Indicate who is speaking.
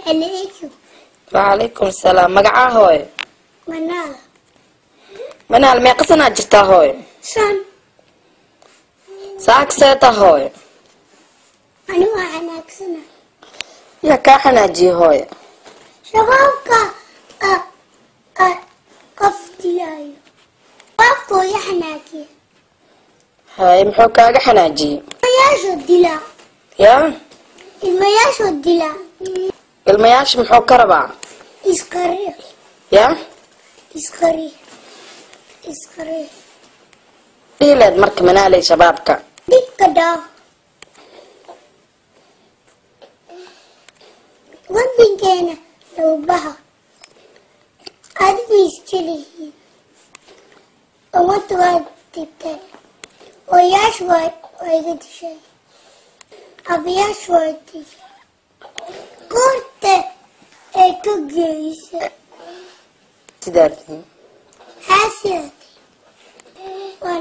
Speaker 1: عليكم.
Speaker 2: وعليكم السلام. مقعاه هوي منال ما قصنا جرتا هوي ساك سيتا هوي
Speaker 1: أنا xanaaqsan
Speaker 2: يا كاحنا جي هوي
Speaker 1: shabaabka qaftiyayo qafku yaxnaakiya
Speaker 2: هاي محو كاغا حناجي
Speaker 1: ilmayaashu dila
Speaker 2: يا
Speaker 1: ilmayaashu dila
Speaker 2: المياش محو كربا
Speaker 1: iskari
Speaker 2: يا إيلاد مرك منالي شبابك
Speaker 1: dibka dhaa waddankeena dhowbaha adigu isjelihiin ummaddu waa dibtay oyaashu waa iga dishay abayaashu waa dishay goorta ay ka geysay
Speaker 2: سيداتي
Speaker 1: xaasiyaatay waa